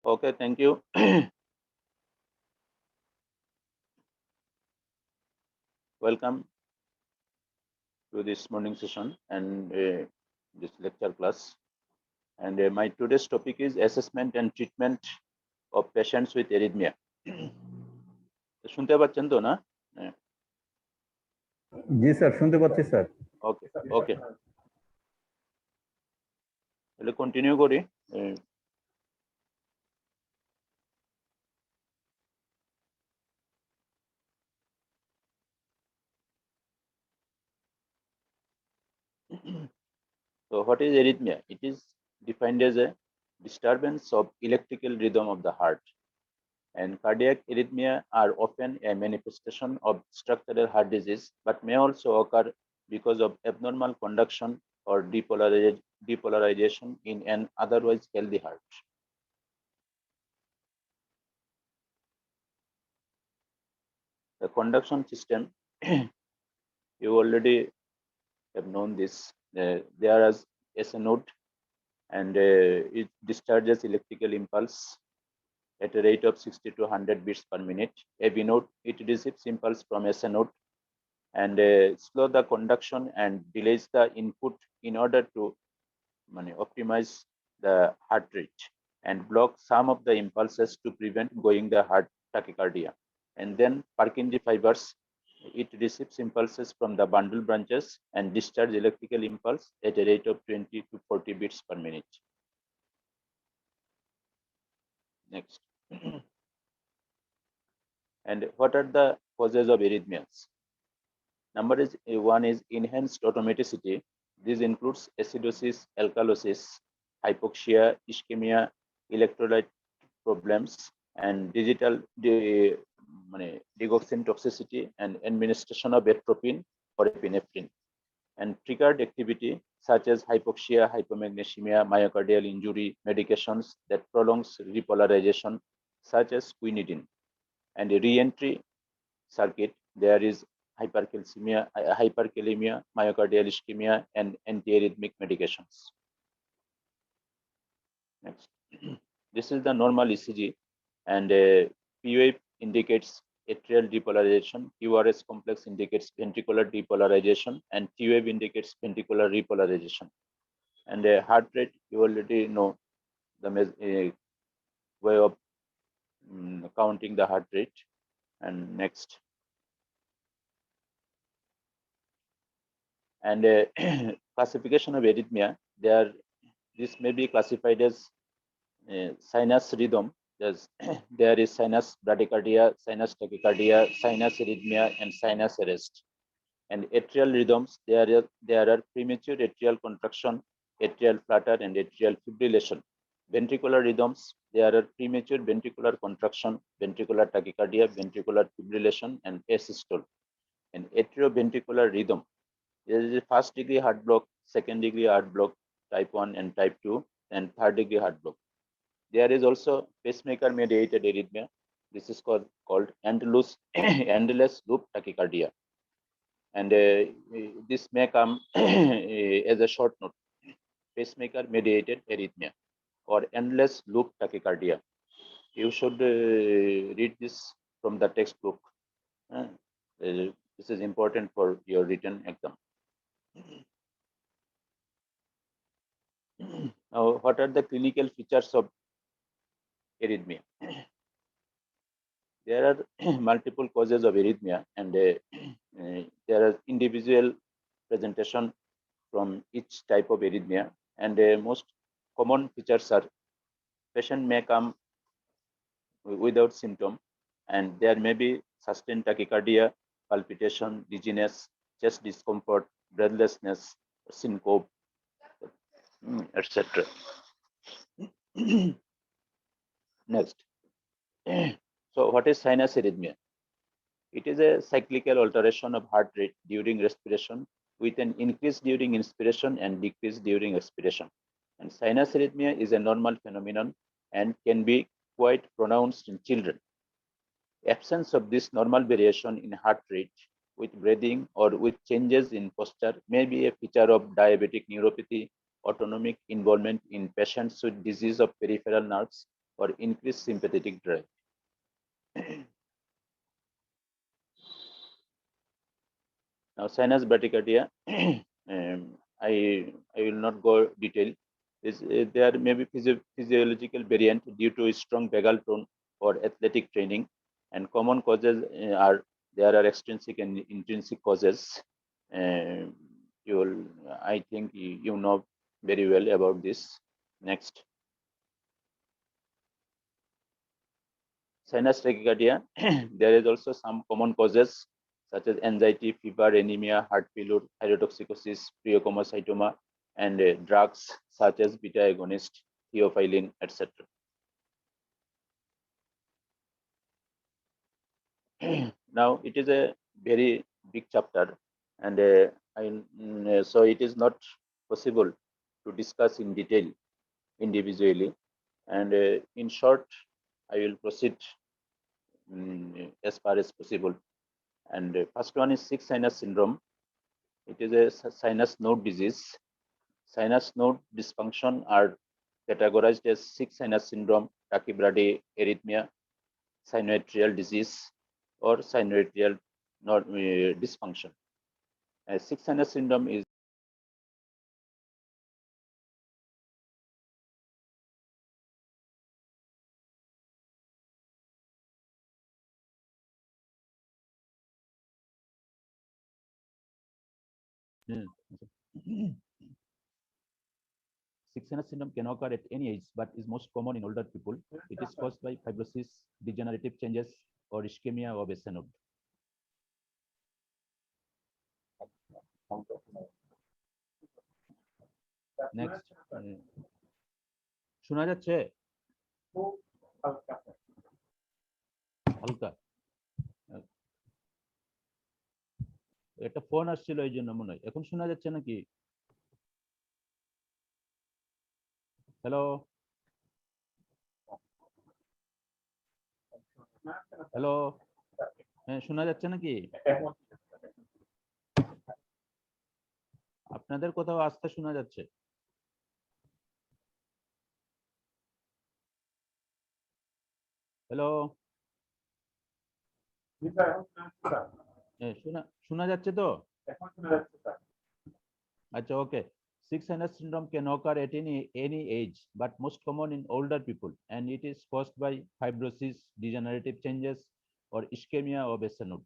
Okay, thank you. Welcome to this morning session and this lecture class. And my today's topic is assessment and treatment of patients with arrhythmia. শুনতে পাচ্ছেন তো না? জি sir, শুনতে পাচ্ছি sir. Okay ওকে, তাহলে continue করি। So what is arrhythmia? It is defined as a disturbance of electrical rhythm of the heart. And cardiac arrhythmia are often a manifestation of structural heart disease, but may also occur because of abnormal conduction or depolarization in an otherwise healthy heart. The conduction system, you already have known this. There is a node, and it discharges electrical impulse at a rate of 60 to 100 beats per minute. Every node, it receives impulse from S node and slow the conduction and delays the input in order to optimize the heart rate and block some of the impulses to prevent going the heart tachycardia. And then Purkinje fibers, it receives impulses from the bundle branches and discharge electrical impulse at a rate of 20 to 40 beats per minute. Next. And what are the causes of arrhythmias? Number one is enhanced automaticity. This includes acidosis, alkalosis, hypoxia, ischemia, electrolyte problems, and digital digoxin toxicity and administration of atropine or epinephrine. And triggered activity such as hypoxia, hypomagnesemia, myocardial injury, medications that prolongs repolarization such as quinidine. And a re-entry circuit, there is hyperkalemia, myocardial ischemia, and antiarrhythmic medications. Next. This is the normal ECG, and P-wave indicates atrial depolarization, QRS complex indicates ventricular depolarization, and T-wave indicates ventricular repolarization. And heart rate, you already know the way of counting the heart rate. And next. And classification of arrhythmia, this may be classified as sinus rhythm. There is sinus bradycardia, sinus tachycardia, sinus arrhythmia, and sinus arrest. And atrial rhythms, there are premature atrial contraction, atrial flutter, and atrial fibrillation. Ventricular rhythms, there are premature ventricular contraction, ventricular tachycardia, ventricular fibrillation, and asystole. And atrioventricular rhythm, there is a first degree heart block, second degree heart block, type 1 and type 2, and third degree heart block. There is also pacemaker mediated arrhythmia. This is called endless loop tachycardia. And this may come as a short note, pacemaker mediated arrhythmia or endless loop tachycardia. You should read this from the textbook. This is important for your written exam. Now, what are the clinical features of arrhythmia? There are multiple causes of arrhythmia, and there are individual presentation from each type of arrhythmia. And most common features are patient may come without symptom, and there may be sustained tachycardia, palpitation, dizziness, chest discomfort, breathlessness, syncope, etc. Next. So what is sinus arrhythmia? It is a cyclical alteration of heart rate during respiration with an increase during inspiration and decrease during expiration. And sinus arrhythmia is a normal phenomenon and can be quite pronounced in children. Absence of this normal variation in heart rate with breathing or with changes in posture may be a feature of diabetic neuropathy, autonomic involvement in patients with disease of peripheral nerves, or increased sympathetic drive. Now, sinus bradycardia, I will not go detail. There may be physiological variant due to strong vagal tone or athletic training, and common causes are there are extrinsic and intrinsic causes. I think you know very well about this. Next, sinus tachycardia. There is also some common causes such as anxiety, fever, anemia, heart failure, thyrotoxicosis, pheochromocytoma, and drugs such as beta agonist, theophylline, etc. Now it is a very big chapter, and so it is not possible to discuss in detail individually. And in short, I will proceed as far as possible. And first one is sick sinus syndrome. It is a sinus node disease. Sinus node dysfunction are categorized as sick sinus syndrome, tachycardia, arrhythmia, sinusoidal disease, or sinusoidal node dysfunction. Sick sinus syndrome is Sick sinus syndrome can occur at any age, but is most common in older people. It is caused by fibrosis, degenerative changes, or ischemia of a node. Next, শোনা যাচ্ছে হালকা একটা phone আসছিল এই জন্য মনে হয় এখন শোনা যাচ্ছে নাকি হ্যালো হ্যালো হ্যাঁ শোনা যাচ্ছে নাকি আপনাদের কোথাও আস্তে শোনা যাচ্ছে হ্যালো শোনা যাচ্ছে তো আচ্ছা ওকে Sick sinus syndrome can occur at any age, but most common in older people, and it is caused by fibrosis, degenerative changes, or ischemia of a node.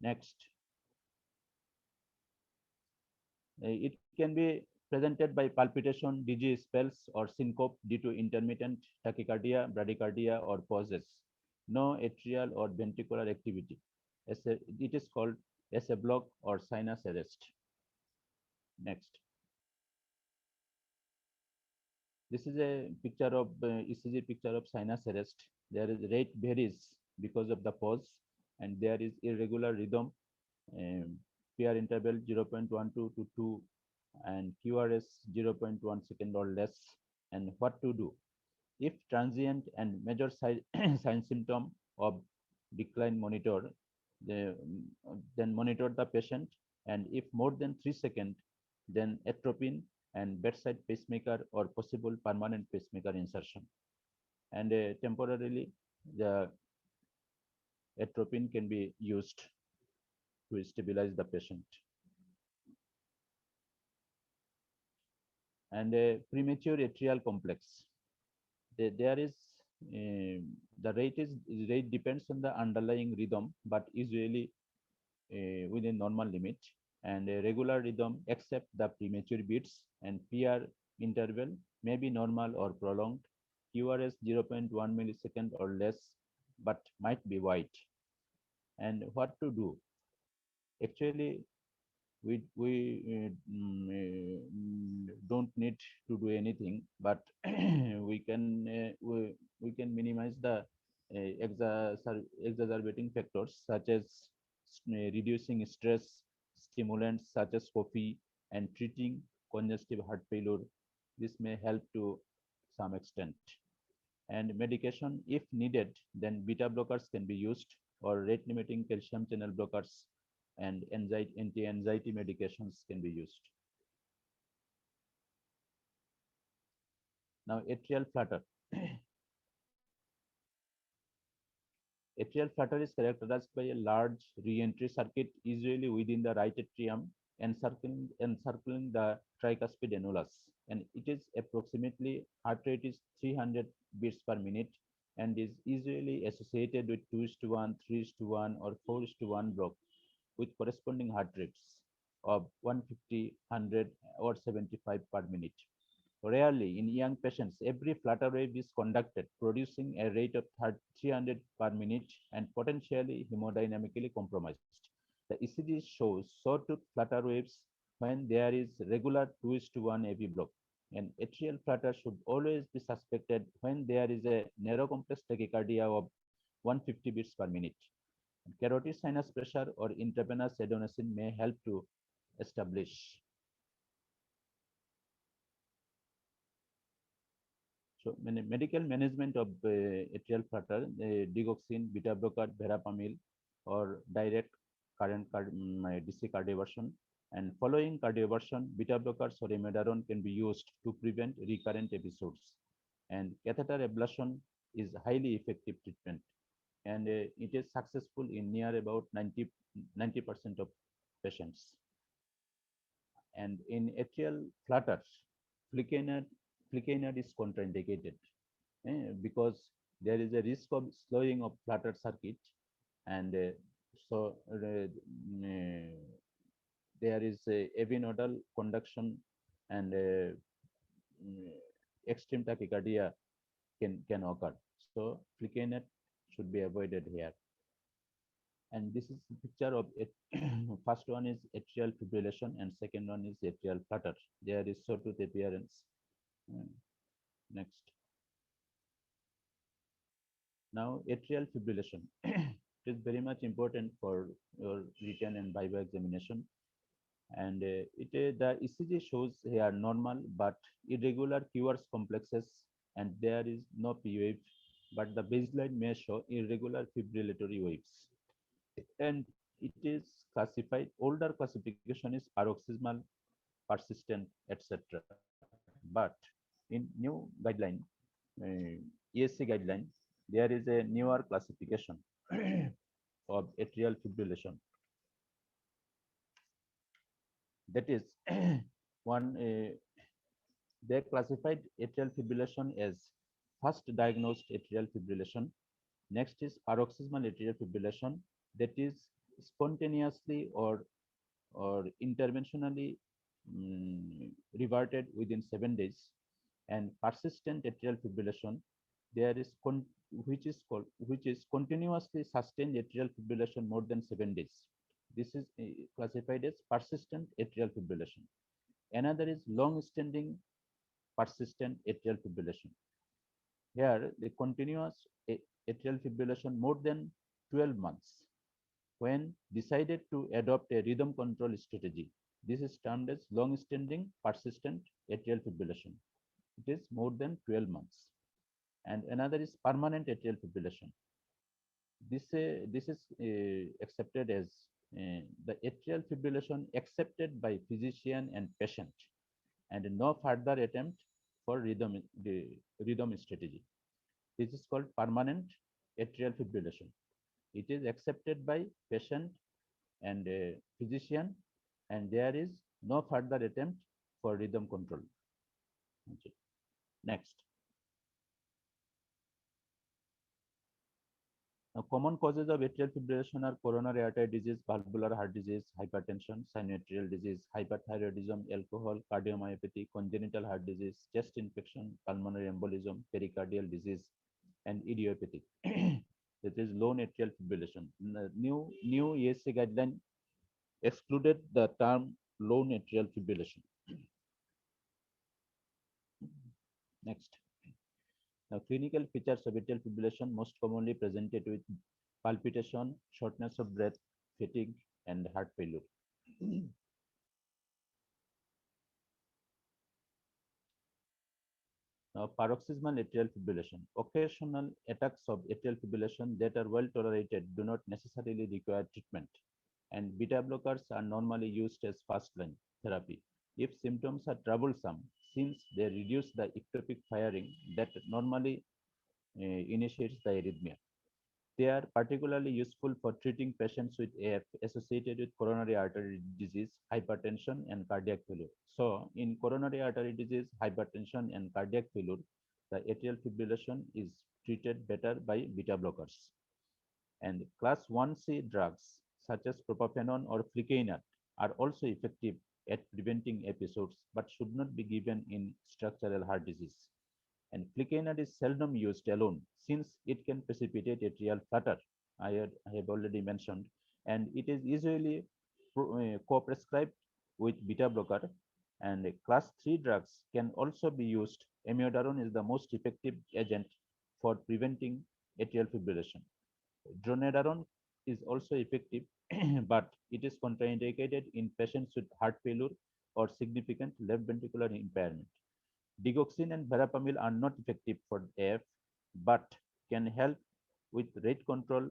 Next, it can be presented by palpitation, dizzy spells, or syncope due to intermittent tachycardia, bradycardia, or pauses. No atrial or ventricular activity. It is called SA block or sinus arrest. Next. This is a picture of ECG picture of sinus arrest. There is rate varies because of the pause, and there is irregular rhythm. PR interval 0.12 to 2, and QRS 0.1 second or less. And what to do? If transient and major sign symptom of decline monitor, then monitor the patient, and if more than 3 seconds, then atropine and bedside pacemaker or possible permanent pacemaker insertion. And temporarily, the atropine can be used to stabilize the patient. And a premature atrial complex. There is the rate depends on the underlying rhythm, but usually within normal limit, and a regular rhythm except the premature beats, and PR interval may be normal or prolonged. QRS 0.1 millisecond or less, but might be wide. And what to do? Actually, we don't need to do anything, but we can minimize the exacerbating factors such as reducing stress, stimulants such as coffee, and treating congestive heart failure. This may help to some extent. And medication, if needed, then beta blockers can be used, or rate limiting calcium channel blockers and anti-anxiety medications can be used. Now, atrial flutter. Atrial flutter is characterized by a large re-entry circuit, usually within the right atrium, encircling the tricuspid annulus. And it is approximately heart rate is 300 beats per minute and is usually associated with 2:1, 3:1, or 4:1 block with corresponding heart rates of 150, 100, or 75 per minute. Rarely, in young patients, every flutter wave is conducted, producing a rate of 300 per minute and potentially hemodynamically compromised. The ECG shows sawtooth flutter waves when there is regular 2:1 AV block. An atrial flutter should always be suspected when there is a narrow complex tachycardia of 150 beats per minute. Carotid sinus pressure or intravenous adenosine may help to establish. So medical management of atrial flutter, digoxin, beta blocker, verapamil, or direct current DC cardioversion. And following cardioversion, beta blockers or imidazole can be used to prevent recurrent episodes. And catheter ablation is highly effective treatment, and it is successful in near about 90% of patients. And in atrial flutters, flecainide, flecainide is contraindicated because there is a risk of slowing of flutter circuit, and so there is a AV nodal conduction, and mm, extreme tachycardia can occur. So flecainide should be avoided here. And this is a picture of it. First one is atrial fibrillation and second one is atrial flutter. There is sawtooth appearance. Uh, Next. Now, atrial fibrillation. It is very much important for your written and viva examination. And the ECG shows here normal but irregular QRS complexes, and there is no P wave, but the baseline may show irregular fibrillatory waves. And it is classified, older classification is paroxysmal, persistent, etc. But in new guideline, ESC guideline, there is a newer classification of atrial fibrillation. That is one, they classified atrial fibrillation as first diagnosed atrial fibrillation. Next is paroxysmal atrial fibrillation, that is spontaneously or interventionally reverted within 7 days. And persistent atrial fibrillation, there is which is continuously sustained atrial fibrillation more than 7 days. This is classified as persistent atrial fibrillation. Another is long-standing persistent atrial fibrillation. Here, the continuous atrial fibrillation more than 12 months when decided to adopt a rhythm control strategy. This is termed as long-standing persistent atrial fibrillation. It is more than 12 months. And another is permanent atrial fibrillation. This is accepted as the atrial fibrillation accepted by physician and patient, and no further attempt for rhythm strategy. This is called permanent atrial fibrillation. It is accepted by patient and physician, and there is no further attempt for rhythm control. Okay. Next. Now, common causes of atrial fibrillation are coronary artery disease, valvular heart disease, hypertension, sinusoidal disease, hyperthyroidism, alcohol, cardiomyopathy, congenital heart disease, chest infection, pulmonary embolism, pericardial disease, and idiopathic. That is lone atrial fibrillation. The new ESC guideline excluded the term lone atrial fibrillation. Next. Now, clinical features of atrial fibrillation most commonly presented with palpitation, shortness of breath, fatigue, and heart failure. Now, paroxysmal atrial fibrillation. Occasional attacks of atrial fibrillation that are well tolerated do not necessarily require treatment, and beta blockers are normally used as first line therapy. If symptoms are troublesome, since they reduce the ectopic firing that normally initiates the arrhythmia. They are particularly useful for treating patients with AF associated with coronary artery disease, hypertension, and cardiac failure. So, in coronary artery disease, hypertension, and cardiac failure, the atrial fibrillation is treated better by beta blockers. And class 1C drugs, such as propafenone or flecainide, are also effective at preventing episodes but should not be given in structural heart disease. And flecainide is seldom used alone since it can precipitate atrial flutter, I have already mentioned, and it is usually co-prescribed with beta blocker. And class 3 drugs can also be used. Amiodarone is the most effective agent for preventing atrial fibrillation. Dronedarone is also effective, but it is contraindicated in patients with heart failure or significant left ventricular impairment. Digoxin and verapamil are not effective for AF, but can help with rate control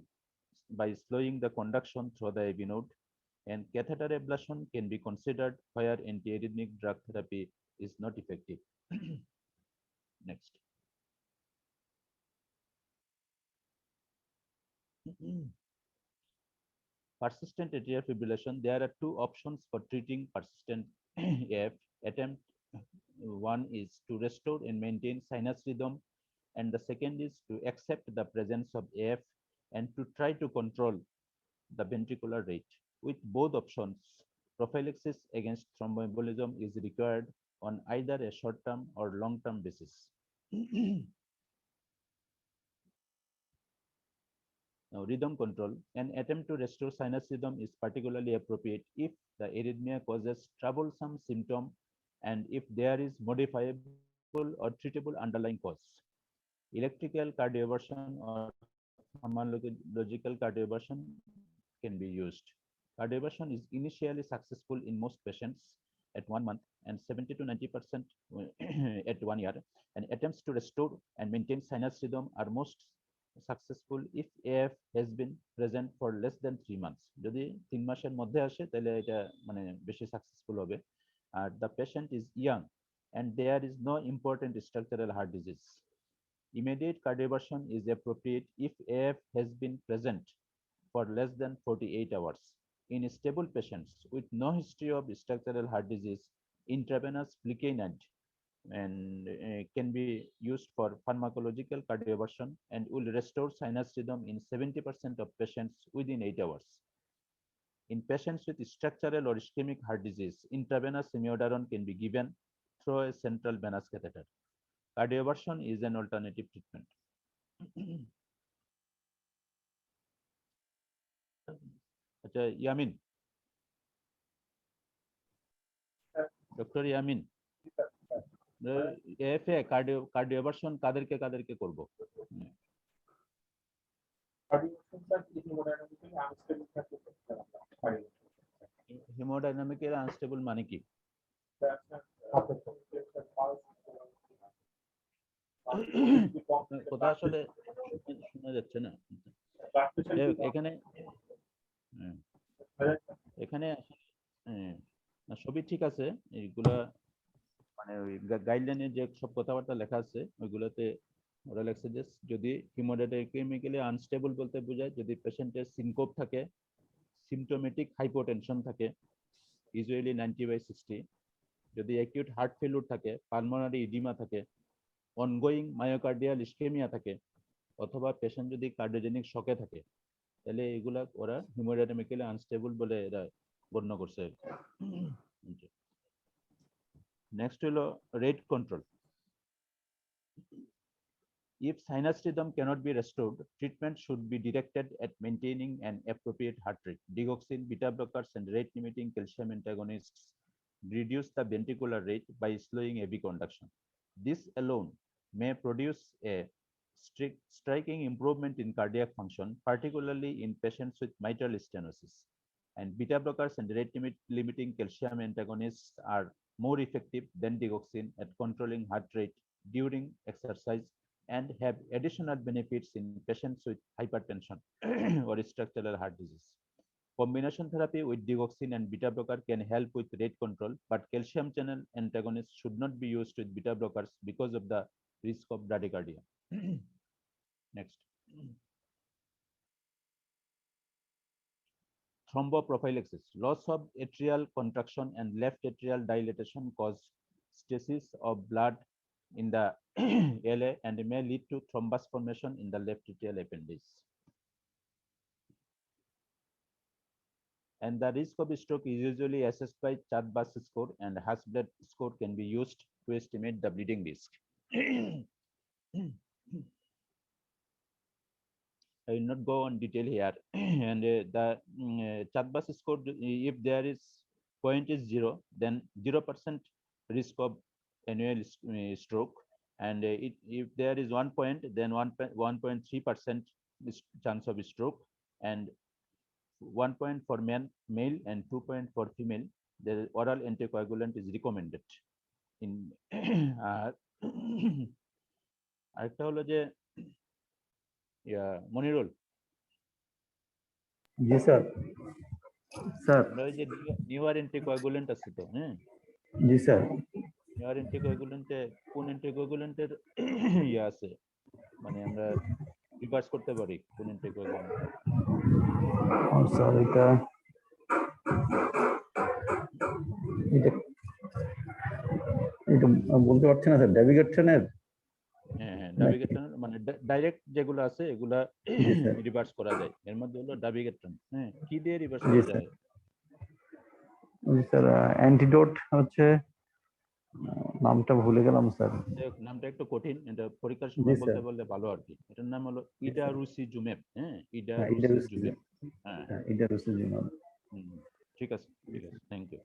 by slowing the conduction through the AV node, and catheter ablation can be considered where antiarrhythmic drug therapy is not effective. Next. Persistent atrial fibrillation, there are two options for treating persistent AF. Attempt one is to restore and maintain sinus rhythm, and the second is to accept the presence of AF and to try to control the ventricular rate. With both options, prophylaxis against thromboembolism is required on either a short-term or long-term basis. Now, rhythm control. An attempt to restore sinus rhythm is particularly appropriate if the arrhythmia causes troublesome symptom and if there is modifiable or treatable underlying cause. Electrical cardioversion or pharmacological cardioversion can be used. Cardioversion is initially successful in most patients at 1 month and 70 to 90% at 1 year. And attempts to restore and maintain sinus rhythm are most successful if AF has been present for less than 3 months. যদি 3 মাসের মধ্যে আসে তাহলে এটা মানে বেশি successful হবে। আর the patient is young and there is no important structural heart disease. Immediate cardioversion is appropriate if AF has been present for less than 48 hours. In stable patients with no history of structural heart disease, intravenous flecainide and can be used for pharmacological cardioversion and will restore sinus rhythm in 70% of patients within 8 hours. In patients with structural or ischemic heart disease, intravenous amiodarone can be given through a central venous catheter. Cardioversion is an alternative treatment. আচ্ছা Yamin, doctor Yamin, FA cardioversion কাদেরকে কাদেরকে করব? হেমোডাইনামিক্যাল unstable মানে কি? কথা আসলে শোনা যাচ্ছে না। এখানে এখানে সবই ঠিক আছে, এইগুলা মানে ওই গাইডলাইনে যে সব কথাবার্তা লেখা আছে ওইগুলোতে ওরা লেখছে যে যদি হিমোডাইনামিক্যালি আনস্টেবল বলতে বোঝায় যদি পেশেন্টের সিনকোপ থাকে, সিমটোমেটিক হাইপোটেনশন থাকে ইউজুয়ালি 90/60, যদি অ্যাকিউট হার্ট ফেলিউর থাকে, পালমোনারি ইডিমা থাকে, অনগোয়িং মায়োকার্ডিয়াল ইসকেমিয়া থাকে, অথবা পেশেন্ট যদি কার্ডিওজেনিক শকে থাকে, তাহলে এগুলা ওরা হিমোডাইনামিক্যালি আনস্টেবল বলে এরা গণ্য করছে। নেক্সট হলো rate control. If sinus rhythm cannot be restored, treatment should be directed at maintaining an appropriate heart rate. Digoxin, beta blockers, and rate-limiting calcium antagonists reduce the ventricular rate by slowing AV conduction. This alone may produce a striking improvement in cardiac function, particularly in patients with mitral stenosis. And beta blockers and rate-limiting calcium antagonists are more effective than digoxin at controlling heart rate during exercise and have additional benefits in patients with hypertension or structural heart disease. Combination therapy with digoxin and beta blocker can help with rate control, but calcium channel antagonists should not be used with beta blockers because of the risk of bradycardia. Next. Thromboprophylaxis. Loss of atrial contraction and left atrial dilatation cause stasis of blood in the LA and may lead to thrombus formation in the left atrial appendage. And the risk of stroke is usually assessed by Chowdhury score, and Hasbled score can be used to estimate the bleeding risk. I will not go on detail here. And the Chowdhury score, if there is point is 0, then 0% risk of annual stroke. And if there is 1 point, then 1.3% chance of stroke. And 1 point for male and 2 point for female. The oral anticoagulant is recommended. In আরেকটা হলো যে মনিরুল, জি sir. Sir আমরা ওই যে newer anticoagulant আছে তো, হ্যাঁ জি স্যার। নিউয়ার অ্যান্টিকোয়াগুলেন্টে কোন অ্যান্টিকোয়াগুলেন্টের ইয়ে আছে, মানে আমরা রিভার্স করতে পারি কোন অ্যান্টিকোয়াগুলেন্ট? স্যার এটা এটা এটা বলতে পারছি না স্যার। ড্যাভিগেট্রনের হ্যাঁ হ্যাঁ ডাবিগেট্রন, মানে ডাইরেক্ট যেগুলো আছে এগুলা রিভার্স করা যায়। এর মধ্যে হলো ডাবিগেট্রন। হ্যাঁ, কি দিয়ে রিভার্স করা যায়? স্যার অ্যান্টিডোট হচ্ছে, নামটা ভুলে গেলাম স্যার। নামটা একটু কঠিন, এটা পরীক্ষার সময় বলতে বললে ভালো আর কি। এটার নাম হলো ইডারুসিজুমেব। হ্যাঁ, ইডারুসিজুমেব। হ্যাঁ ইডারুসিজুমেব। ঠিক আছে, ঠিক আছে, thank you.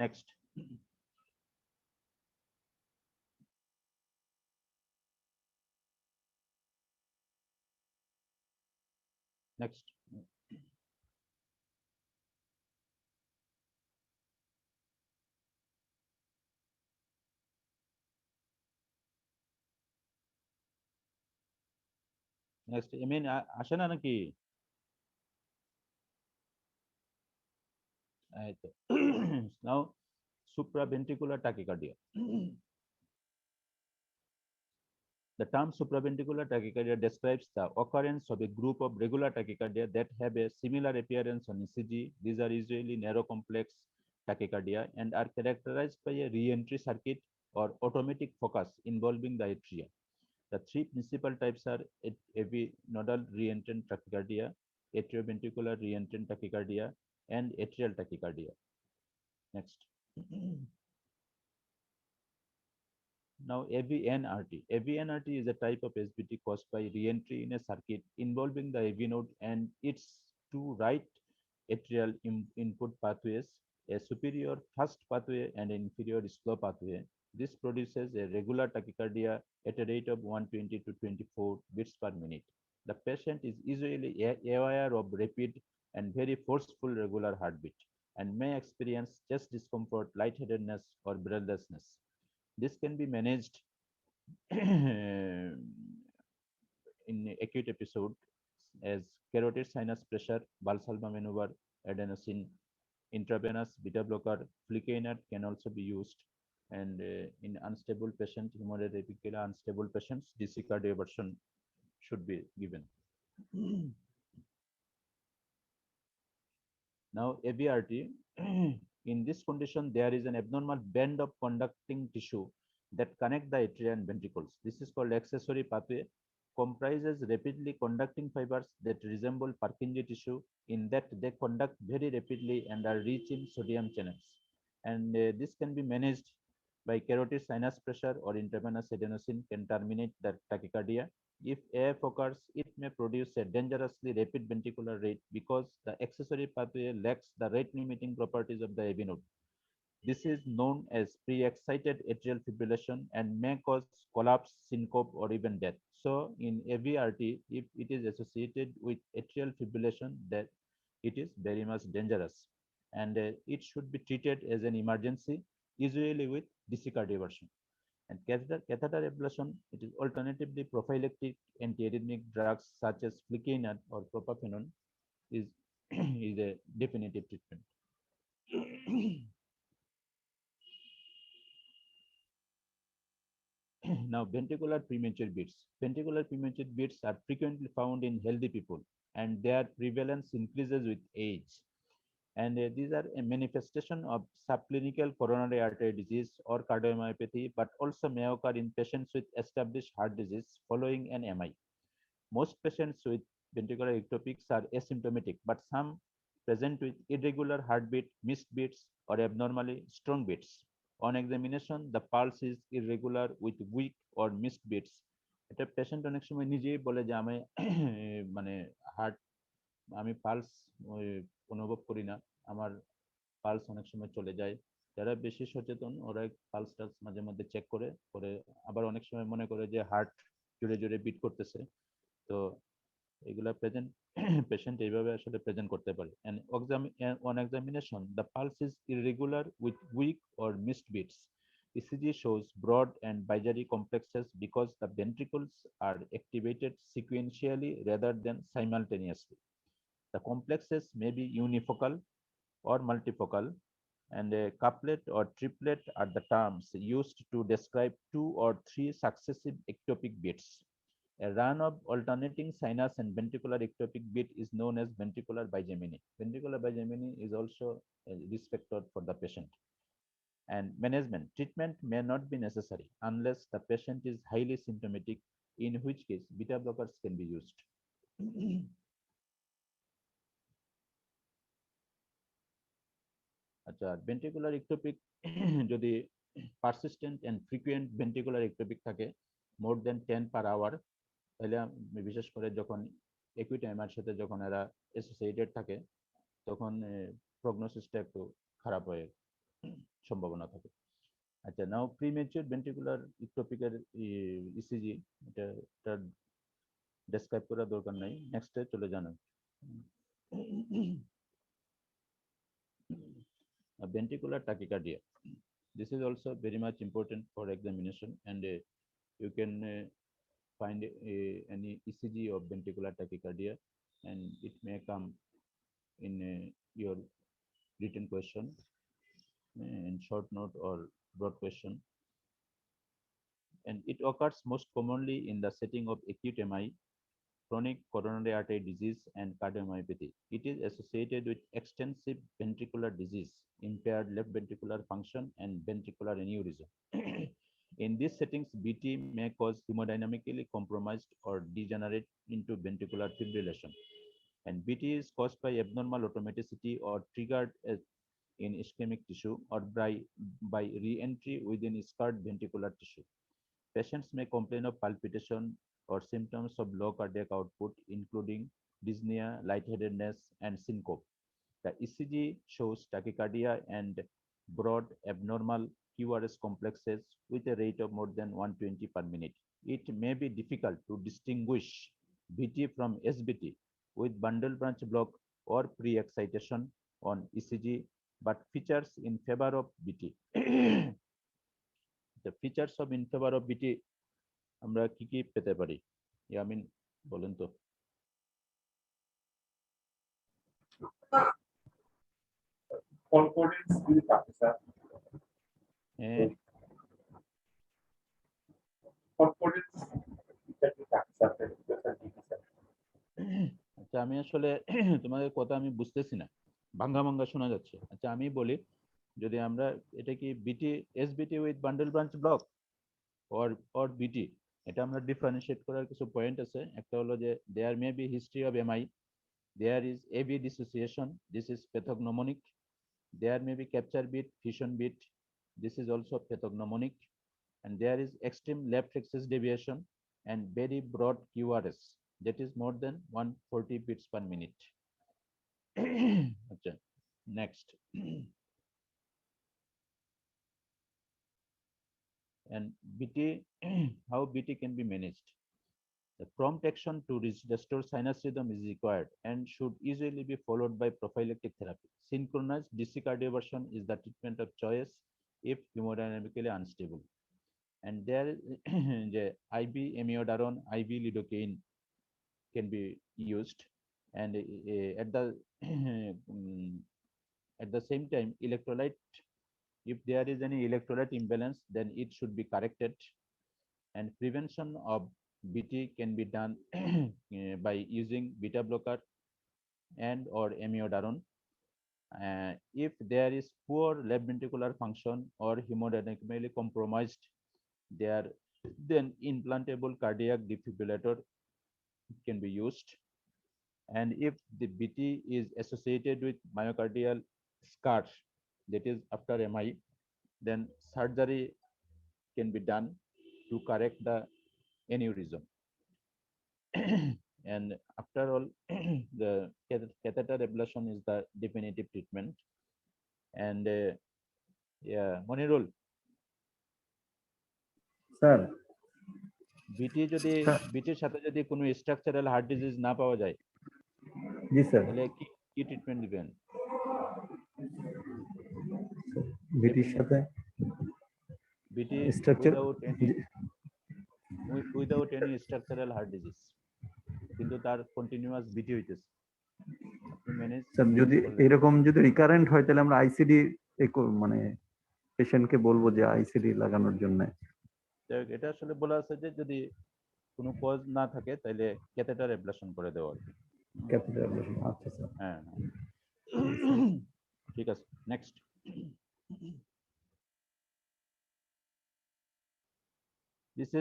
Next. Next. Next এমিন আসে না নাকি? Now supraventricular tachycardia. The term supraventricular tachycardia describes the occurrence of a group of regular tachycardia that have a similar appearance on ECG. These are usually narrow complex tachycardia and are characterized by a re-entry circuit or automatic focus involving the atria. The three principal types are AV nodal re-entrant tachycardia, atrioventricular re-entrant tachycardia, and atrial tachycardia. Next. Now, AVNRT. AVNRT is a type of SVT caused by re-entry in a circuit involving the AV node and its two right atrial input pathways, a superior fast pathway and an inferior slow pathway. This produces a regular tachycardia at a rate of 120 to 24 beats per minute. The patient is usually aware of rapid and very forceful regular heartbeat and may experience chest discomfort, lightheadedness, or breathlessness. This can be managed in acute episode as carotid sinus pressure, Valsalva maneuver, adenosine, intravenous beta blocker, flicainat can also be used. And in unstable patient, hemorrhagic unstable patients, DC cardioversion should be given. Now, AVRT. In this condition, there is an abnormal band of conducting tissue that connect the atria and ventricles. This is called accessory pathway, comprises rapidly conducting fibers that resemble Purkinje tissue in that they conduct very rapidly and are rich in sodium channels. And this can be managed by carotid sinus pressure or intravenous adenosine can terminate the tachycardia. If AF occurs, it may produce a dangerously rapid ventricular rate because the accessory pathway lacks the rate-limiting properties of the AV node. This is known as pre-excited atrial fibrillation and may cause collapse, syncope, or even death. So in AVRT, if it is associated with atrial fibrillation, that it is very much dangerous. And it should be treated as an emergency, usually with DC cardioversion. And catheter ablation, it is alternatively prophylactic antiarrhythmic drugs such as flicainat or propafenone is is a definitive treatment. Now, ventricular premature beats. Ventricular premature beats are frequently found in healthy people, and their prevalence increases with age. And these are a manifestation of subclinical coronary artery disease or cardiomyopathy, but also may occur in patients with established heart disease following an MI. Most patients with ventricular ectopics are asymptomatic, but some present with irregular heartbeat, missed beats, or abnormally strong beats. On examination, the pulse is irregular with weak or missed beats. এটা patient অনেক সময় নিজেই বলে যে আমি মানে heart আমি pulse অনুভব করি না, আমার পালস অনেক সময় চলে যায়। যারা বেশি সচেতন ওরা পালস টালস মাঝে মধ্যে চেক করে করে আবার অনেক সময় মনে করে যে হার্ট জোরে জোরে বিট করতেছে। তো এগুলা প্রেজেন্ট পেশেন্ট এইভাবে আসলে প্রেজেন্ট করতে পারে। On examination, the pulse is irregular with weak or missed beats. ECG shows broad and biliary complexes because the ventricles are activated sequentially rather than simultaneously. The complexes may be unifocal or multifocal, and a couplet or triplet are the terms used to describe two or three successive ectopic beats. A run of alternating sinus and ventricular ectopic beat is known as ventricular bigeminy. Ventricular bigeminy is also a risk factor for the patient. And management treatment may not be necessary unless the patient is highly symptomatic, in which case beta blockers can be used. আচ্ছা, ventricular ectopic যদি persistent and frequent ventricular ectopic থাকে more than 10 per hour, তাহলে বিশেষ করে যখন একই টাইমের সাথে যখন এরা অ্যাসোসিয়েটেড থাকে তখন প্রগনোসিসটা একটু খারাপ হয়ে সম্ভাবনা থাকে। আচ্ছা, নাও প্রিমেচিউর ভেন্ট্রিকুলার ইক্টোপিকের ইসিজি এটা ডেসক্রাইব করার দরকার নাই, নেক্সটে চলে যান। Ventricular tachycardia. This is also very much important for examination, and you can find any ECG of ventricular tachycardia, and it may come in your written question, in short note or broad question. And it occurs most commonly in the setting of acute MI, chronic coronary artery disease, and cardiomyopathy. It is associated with extensive ventricular disease, impaired left ventricular function, and ventricular aneurysm. In these settings, BT may cause hemodynamically compromised or degenerate into ventricular fibrillation. And BT is caused by abnormal automaticity or triggered in ischemic tissue or by re-entry within scarred ventricular tissue. Patients may complain of palpitation or symptoms of low cardiac output, including dyspnea, lightheadedness, and syncope. The ECG shows tachycardia and broad abnormal QRS complexes with a rate of more than 120 per minute. It may be difficult to distinguish VT from SVT with bundle branch block or pre-excitation on ECG, but features in favor of VT. The features of in favor of VT আমরা কি কি পেতে পারি? ইয়ামিন বলেন তো। Concordance with Pakistan. Concordance with Pakistan. আচ্ছা, আমি আসলে তোমাদের কথা আমি বুঝতেছি না, ভাঙ্গা ভাঙ্গা শোনা যাচ্ছে। আচ্ছা, আমি বলি, যদি আমরা এটা কি বিটি SBT with bundle branch block or বিটি, এটা আমরা ডিফারেন্সিয়েট করার কিছু পয়েন্ট আছে। একটা হলো যে there may be history of MI, there is AV dissociation, this is pathognomonic, there may be capture beat, fusion beat, this is also pathognomonic, and there is extreme left axis deviation and very broad QRS that is more than 140 beats per minute. Okay, next. And BT, how BT can be managed? The prompt action to restore sinus rhythm is required and should usually be followed by prophylactic therapy. Synchronized DC cardioversion is the treatment of choice if hemodynamically unstable. And there the IV amiodarone, IV lidocaine can be used. and at the same time, electrolyte, if there is any electrolyte imbalance, then it should be corrected. And prevention of BT can be done by using beta blocker and or amiodarone. If there is poor left ventricular function or hemodynamically compromised, there then implantable cardiac defibrillator can be used. And if the BT is associated with myocardial scar, that is after MI, then surgery can be done to correct the aneurysm. And after all, the catheter ablation is the definitive treatment. And yeah, Monirul, sir বিটি যদি বিটির সাথে যদি কোনো structural heart disease না পাওয়া যায়, জি sir তাহলে কি কি ট্রিটমেন্ট দিবেন? ভিটির সাথে বিটি structure without any structural heart disease, কিন্তু তার কন্টিনিউয়াস বিটি হইতেছে, আপনি ম্যানেজ স্যার যদি এরকম যদি রিকারেন্ট হয় তাহলে আমরা আইসিডি মানে পেশেন্টকে বলবো যে আইসিডি লাগানোর জন্য। এটা আসলে বলা আছে যে যদি কোনো কজ না থাকে তাহলে ক্যাথেটার অ্যাবলেশন করে দেওয়া আর কি। ক্যাথেটার অ্যাবলেশন, আচ্ছা স্যার। হ্যাঁ ঠিক আছে, next. This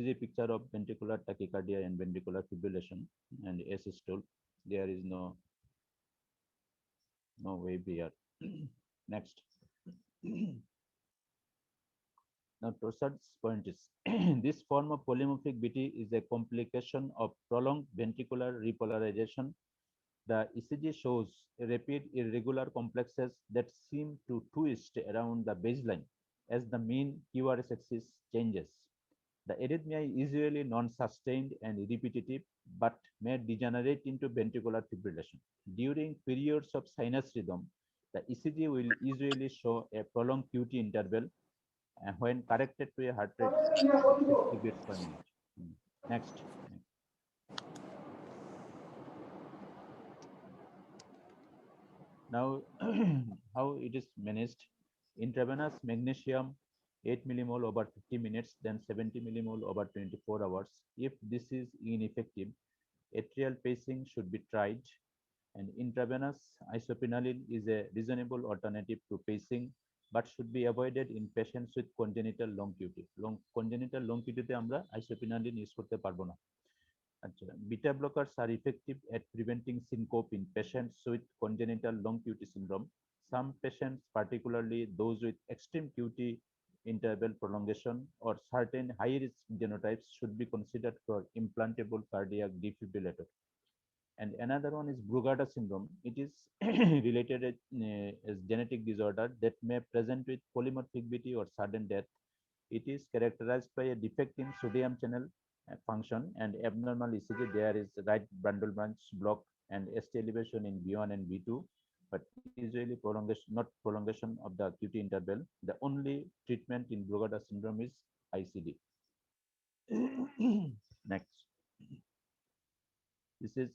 is a picture of ventricular tachycardia and ventricular fibrillation and asystole. There is no wave here. Next. Now, Torsades point is this form of polymorphic BT is a complication of prolonged ventricular repolarization. The ECG shows rapid irregular complexes that seem to twist around the baseline as the mean QRS axis changes. The arrhythmia is usually non-sustained and repetitive, but may degenerate into ventricular fibrillation. During periods of sinus rhythm, the ECG will usually show a prolonged QT interval when corrected to a heart rate of 60 beats per minute. Next. Now, how it is managed: intravenous magnesium 8 millimole over 50 minutes, then 70 millimole over 24 hours. If this is ineffective, atrial pacing should be tried, and intravenous isoprenylene is a reasonable alternative to pacing, but should be avoided in patients with congenital long QT. Congenital long QT তে আমরা isoprenylene use করতে পারবো না। Beta blockers are effective at preventing syncope in patients with congenital long QT syndrome. Some patients, particularly those with extreme QT interval prolongation or certain high-risk genotypes, should be considered for implantable cardiac defibrillator. And another one is Brugada syndrome. It is related as genetic disorder that may present with polymorphic BT or sudden death. It is characterized by a defect in sodium channel function and abnormal ECG. There is right bundle branch block and ST elevation in B1 and B2, but usually prolongation, not prolongation of the QT interval. The only treatment in Brugada syndrome is ICD. Next. This is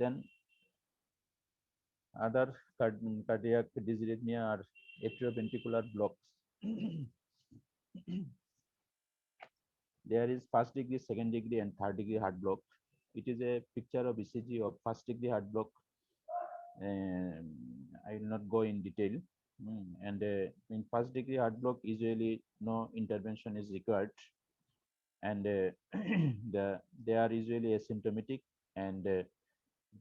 then other cardiac dysrhythmia are atrioventricular blocks. There is first degree, second degree, and third degree heart block. It is a picture of ECG of first degree heart block. I will not go in detail. And in first degree heart block, usually no intervention is required, and they are usually asymptomatic, and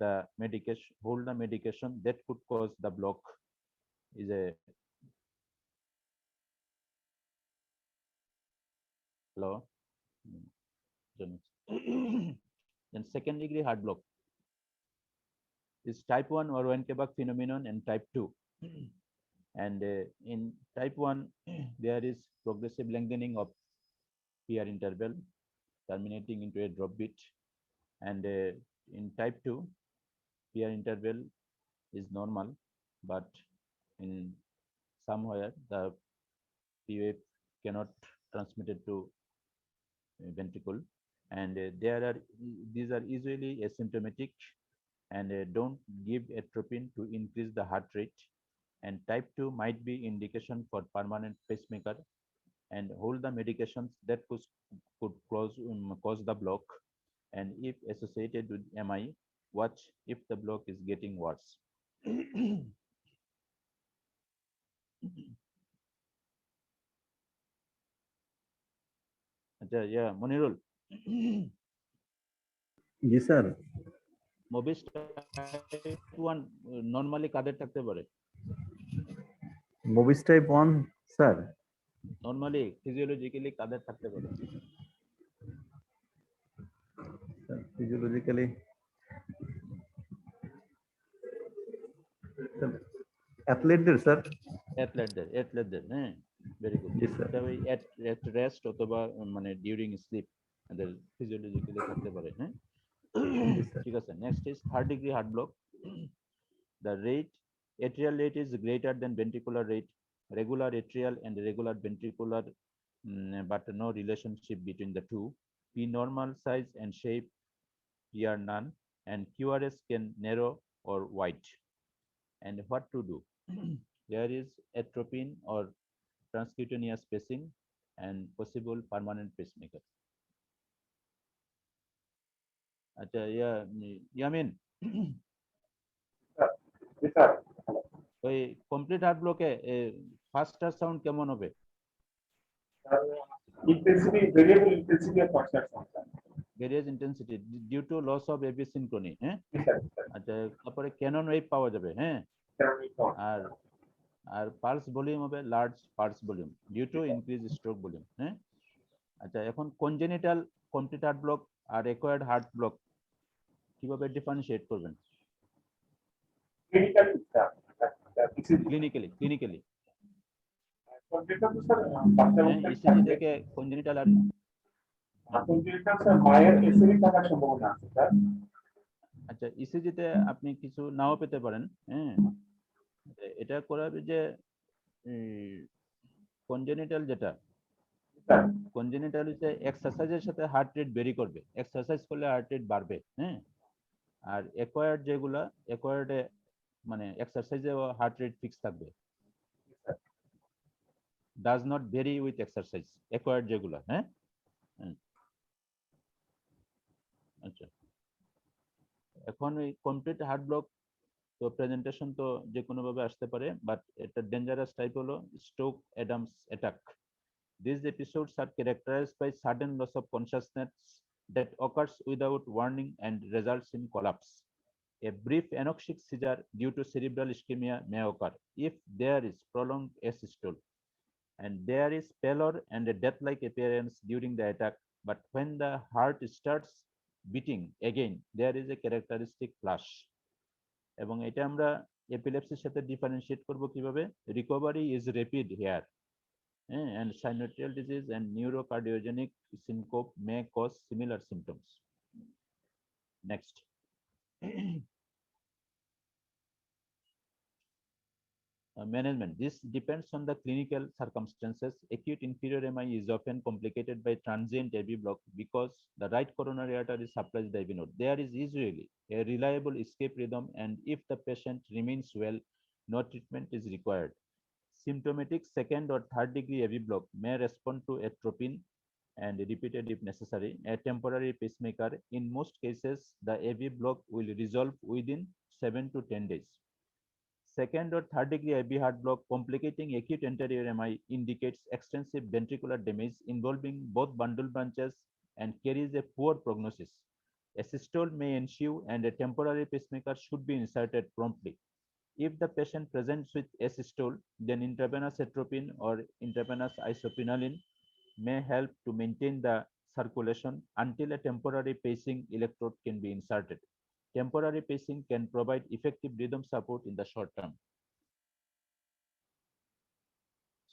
the medication, hold the medication that could cause the block is a hello. Then second degree heart block is type 1 or Wenckebach phenomenon and type 2. And in type 1, there is progressive lengthening of PR interval terminating into a drop beat. And in type 2, PR interval is normal, but in somewhere the PF cannot transmit it to ventricle. and these are usually asymptomatic, and don't give atropine to increase the heart rate. And type 2 might be indication for permanent pacemaker, and hold the medications that could cause the block. And if associated with MI, watch if the block is getting worse. Yeah, Monirul. G sir. Mobius type 1 normally কাদের থাকতে পারে? Mobius type 1 sir. Normally physiologically কাদের থাকতে পারে? Physiologically অ্যাথলেটদের sir. অ্যাথলেটদের, হ্যাঁ, very good. জি sir. এটা ওই at rest অথবা মানে during slip এদের ফিজিওলজিক্যালি থাকতে পারে, হ্যাঁ। ঠিক আছে, next is third degree heart block. The rate, atrial rate is greater than ventricular rate, regular atrial and regular ventricular, but no relationship between the two. P normal size and shape, P are none, and QRS can narrow or wide. And what to do? There is atropine or transcutaneous pacing and possible permanent pacemaker. আচ্ছা, Yamin, ji sir. ওই complete heart ব্লকে faster sound কেমন হবে? Intensity, variable intensity of faster sound. Various intensity due to loss of AV synchrony, হ্যাঁ। জি sir. আচ্ছা, তারপরে cannon wave পাওয়া যাবে, হ্যাঁ। আর আর পালস ভলিউম হবে large pulse volume due to increase stroke volume, হ্যাঁ। আচ্ছা, এখন কনজেনিটাল কমপ্লিট হার্ট ব্লক আর অ্যাকোয়ার্ড হার্ট ব্লক কিভাবে ডিফারেন্সিয়েট করবেন? ক্লিনিক্যালি ইসিজি থেকে কনজেনিটাল আর মায়ের এসিডিক থাকার সম্ভাবনা আছে স্যার। আচ্ছা, ইসিজিতে আপনি কিছু নাও পেতে পারেন, হ্যাঁ। এটা করাবে যে কনজেনিটাল যেটা কনজেনিটাল হচ্ছে এক্সারসাইজের সাথে হার্ট রেট ভেরি করবে, এক্সারসাইজ করলে হার্ট রেট বাড়বে, হ্যাঁ। আর অ্যাকোয়ার্ড যেগুলা, অ্যাকোয়ার্ডে মানে এক্সারসাইজে হার্ট রেট ফিক্স থাকবে, does not very with exercise, acquired যেগুলা, হ্যাঁ। আচ্ছা, এখন ওই কমপ্লিট হার্ট ব্লক তো প্রেজেন্টেশন তো যে কোনো ভাবে আসতে পারে, বাট এটা ডেঞ্জারাস টাইপ হলো stroke Adams attack. These episodes are characterized by sudden loss of consciousness that occurs without warning and results in collapse. A brief anoxic seizure due to cerebral ischemia may occur if there is prolonged asystole, and there is pallor and a death-like appearance during the attack. But when the heart starts beating again, there is a characteristic flash. এবং এটা আমরা এপিলেপসির সাথে differentiate করব কিভাবে? Recovery is rapid here, and synovial disease and neurocardiogenic syncope may cause similar symptoms. Next. Management. This depends on the clinical circumstances. Acute inferior MI is often complicated by transient AV block because the right coronary artery supplies the AV node. There is usually a reliable escape rhythm, and if the patient remains well, no treatment is required. Symptomatic second or third degree AV block may respond to atropine and repeated if necessary. A temporary pacemaker. In most cases, the AV block will resolve within 7 to 10 days. Second or third degree AV heart block complicating acute anterior MI indicates extensive ventricular damage involving both bundle branches and carries a poor prognosis. Asystole may ensue and a temporary pacemaker should be inserted promptly. If the patient presents with asystole, then intravenous atropine or intravenous isoprenylin may help to maintain the circulation until a temporary pacing electrode can be inserted. Temporary pacing can provide effective rhythm support in the short term.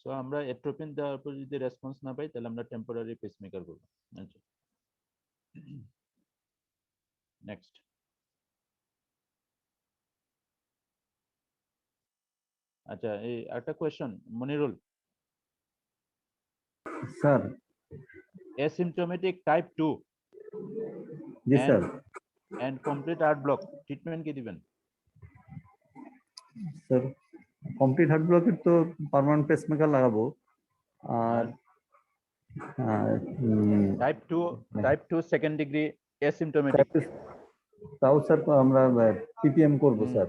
So আমরা atropine দেওয়ার পর যদি response না পাই তাহলে আমরা temporary pacemaker করব। আচ্ছা, next. আচ্ছা, এই একটা question Monirul sir. asymptomatic type 2 G sir. and complete heart block treatment কি দিবেন? স্যার কমপ্লিট হার্ট ব্লকের তো পার্মানেন্ট পেসমেকার লাগাবো। আর টাইপ 2 সেকেন্ড ডিগ্রি অ্যাসিম্পটোমেটিক। তাও স্যার আমরা পিপিএম করব স্যার।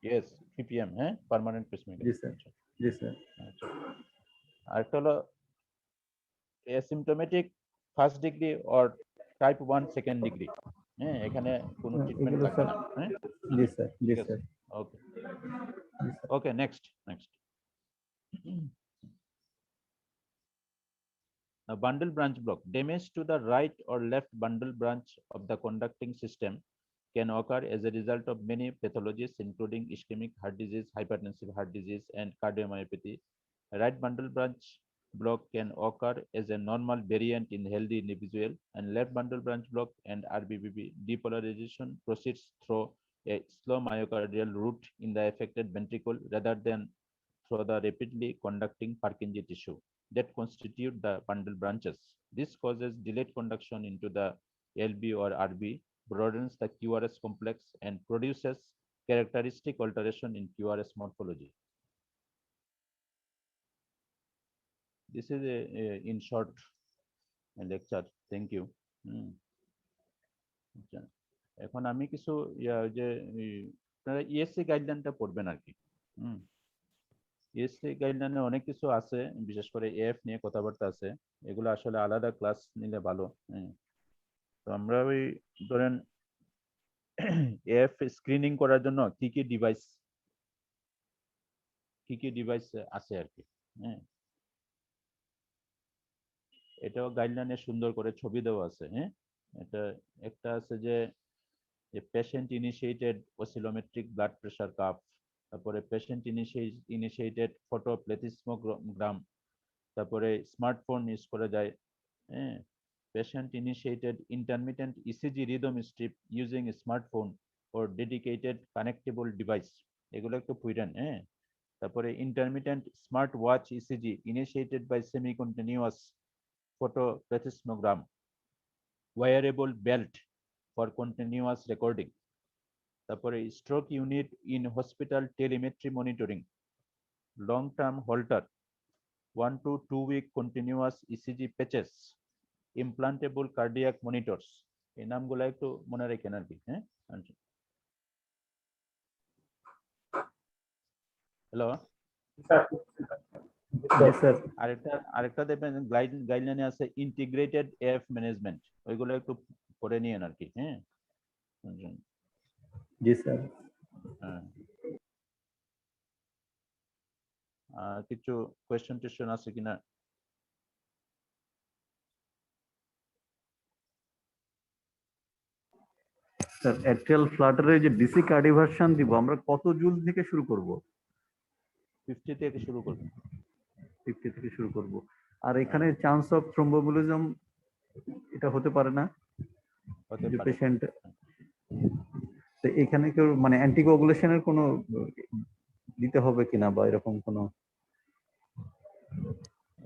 ইয়েস, পিপিএম, হ্যাঁ, পার্মানেন্ট পেসমেকার। জি স্যার। জি স্যার। আচ্ছা, আরেকটা হলো asymptomatic first degree or type 1 second degree. হ্যাঁ, এখানে কোনো ট্রিটমেন্ট এগুলো লাগবে স্যার। না। হ্যাঁ, জি স্যার। জি ঠিক আছে, sir. Okay okay, next. A bundle branch block. Damage to the right or left bundle branch of the conducting system can occur as a result of many pathologies, including ischemic heart disease, hypertensive heart disease, and cardiomyopathy. Right bundle branch block can occur as a normal variant in healthy individual, and left bundle branch block and RBBB depolarization proceeds through a slow myocardial route in the affected ventricle rather than through the rapidly conducting Purkinje tissue that constitute the bundle branches. This causes delayed conduction into the LB or RB, broadens the QRS complex, and produces characteristic alteration in QRS morphology. This is in short lecture. Thank you. আচ্ছা, এখন আমি কিছু যে আপনারা ESC গাইডলাইনটা পড়বেন আর কি। ESC গাইডলাইনে অনেক কিছু আছে, বিশেষ করে এফ নিয়ে কথাবার্তা আছে, এগুলো আসলে আলাদা ক্লাস নিলে ভালো। তো আমরা ওই ধরেন এফ স্ক্রিনিং করার জন্য কি কি ডিভাইস আছে আর কি। হ্যাঁ, এটাও গাইডলাইনে সুন্দর করে ছবি দেওয়া আছে। হ্যাঁ, এটা একটা আছে যে patient initiated oscillometric blood pressure cup, তারপরে পেশেন্ট ইনিশিয়েটেড ফটোপ্লেথিসমোগ্রাম, তারপরে স্মার্টফোন ইউজ করা যায়। হ্যাঁ, patient initiated intermittent ECG rhythm strip using a smartphone or dedicated connectable device, এগুলো একটু পড়েন। হ্যাঁ, তারপরে intermittent smart watch ECG initiated by semi continuous photoplethysmogram, wearable belt for continuous recording, তারপরে stroke unit in hospital telemetry monitoring, long term holter, 1 to 2 week continuous ECG patches, implantable cardiac monitors, এই নামগুলো একটু মনে রাখেন আর কি। হ্যাঁ, hello sir. আরেকটা দেখবেন গাইডলাইনে আছে ইন্টিগ্রেটেড এফ ম্যানেজমেন্ট, ওইগুলো একটু পড়ে নিয়েন আর কি। হ্যাঁ, জি স্যার। কিছু কোয়েশ্চেন আছে কিনা? স্যার অ্যাট্রিয়াল ফ্লাটারে যে ডিসি কার্ডিভার্সন দিব আমরা কত জুল থেকে শুরু করব? 50 থেকে শুরু করবেন। 50 থেকে শুরু করব। আর এখানে চান্স অফ থ্রোম্বোবলিজম এটা হতে পারে না? যে পেশেন্ট তো এখানে কেউ মানে অ্যান্টিকোয়াগুলেশনের কোনো দিতে হবে কিনা বা এরকম কোনো?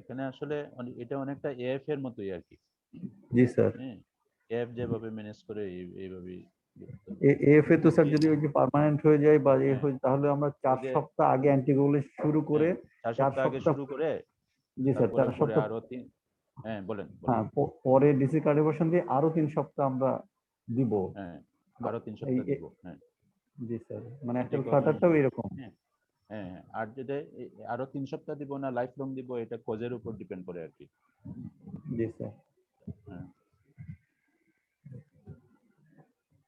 এখানে আসলে এটা অনেকটা এএফ এর মতোই আর কি। জি স্যার। হ্যাঁ, এএফ যেভাবে ম্যানেজ করে এইভাবেই। এএফ এ তো স্যার যদি ওই যে পার্মানেন্ট হয়ে যায় বা এ হয় তাহলে আমরা 4 সপ্তাহ আগে অ্যান্টিকোয়াগুলেশন শুরু করে 4 সপ্তাহ আগে শুরু করে, জি স্যার 4 সপ্তাহ আরো 3, হ্যাঁ বলেন। হ্যাঁ, পরে ডিসি কার্ডিভার্সন দিয়ে আরো 3 সপ্তাহ আমরা দিব। হ্যাঁ, আরো 3 সপ্তাহ দিব। হ্যাঁ, জি স্যার, মানে একটা ফ্লাটারটাও এরকম। হ্যাঁ, আর যদি আরো 3 সপ্তাহ দিব না লাইফ লং দিব, এটা কোজের উপর ডিপেন্ড করে আর কি। জি স্যার। হ্যাঁ,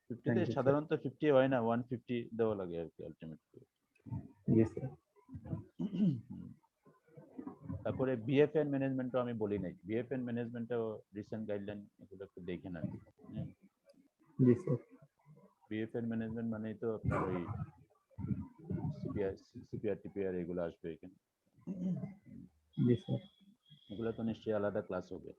50 তে সাধারণত 50 হয় না, 150 দেওয়া লাগে আর কি আলটিমেটলি। জি স্যার। তারপরে বিএফএন ম্যানেজমেন্টও আমি বলি নাই, বিএফএন ম্যানেজমেন্টও রিসেন্ট গাইডলাইন, এগুলো একটু দেখেন আর কি। জি স্যার। বিএফএন ম্যানেজমেন্ট মানে তো আপনার ওই সিপিআর টিপিআর এগুলো আসবে এখানে। জি স্যার। এগুলো তো নিশ্চয়ই আলাদা ক্লাস হবে।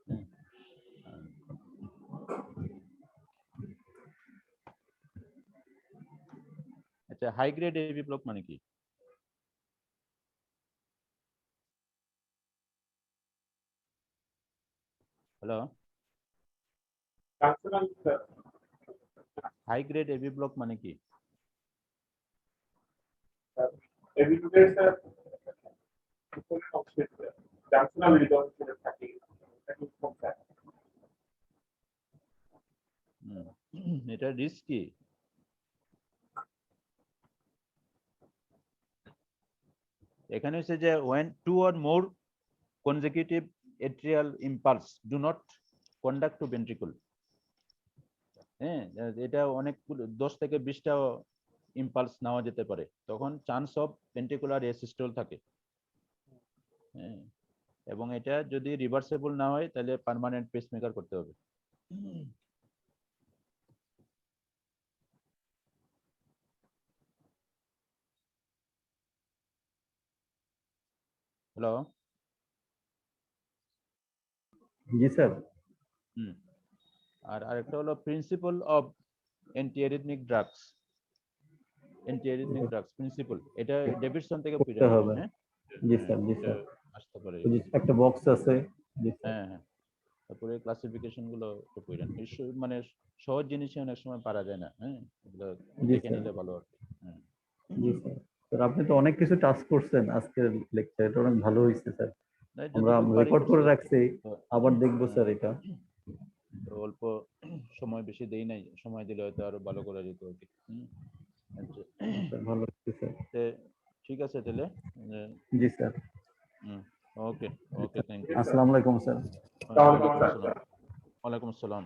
আচ্ছা, হাই গ্রেড এভি ব্লক মানে কি? Hello, Functional, sir. High grade AB block মানে কি? Evidence, sir. Functional rhythm হিসেবে থাকে। এটা কি সমস্যা? এটা রিস্কি। এখানে হচ্ছে যে when two or more consecutive atrial impulse do not conduct to ventricle, হ্যাঁ এটা অনেকগুলো 10 থেকে 20টা ইম্পালস নেওয়া যেতে পারে, তখন চান্স অফ ভেন্ট্রিকুলার অ্যাসিস্টল থাকে। হ্যাঁ, এবং এটা যদি রিভার্সেবল না হয় তাহলে পার্মানেন্ট পেসমেকার করতে হবে। হ্যালো, জি স্যার। আর আরেকটা হলো principle of antiarrhythmic drugs. Antiarrhythmic drugs principle, এটা ডেভিডসন থেকে করতে পড়ে হবে। নেবেন। হ্যাঁ জি স্যার, জি এটা স্যার। আসতে পারে। ওই যে একটা বক্স আছে। জি স্যার। হ্যাঁ হ্যাঁ, তারপরে ক্লাসিফিকেশন গুলো একটু পড়েন। মানে সহজ জিনিসই অনেক সময় পারা যায় না। হ্যাঁ, এগুলো জি দেখে স্যার। নিলে ভালো আর কি। হ্যাঁ। জি স্যার। স্যার আপনি তো অনেক কিছু টাচ করছেন আজকের লেকচার, এটা অনেক ভালো হয়েছে স্যার। তাই আমরা যতটুকু পারি রেকর্ড করে করছি। রাখছি, আবার দেখবো স্যার এটা। তো অল্প সময় বেশি দেই নাই, সময় দিলে হয়তো আরো ভালো করা যেত আর কি। আচ্ছা, স্যার ভালো হয়েছে স্যার। ঠিক আছে তাহলে। জি sir. Okay okay, thank you. আসসালামু আলাইকুম স্যার। ওয়ালাইকুম আসসালাম। ওয়ালাইকুম আসসালাম।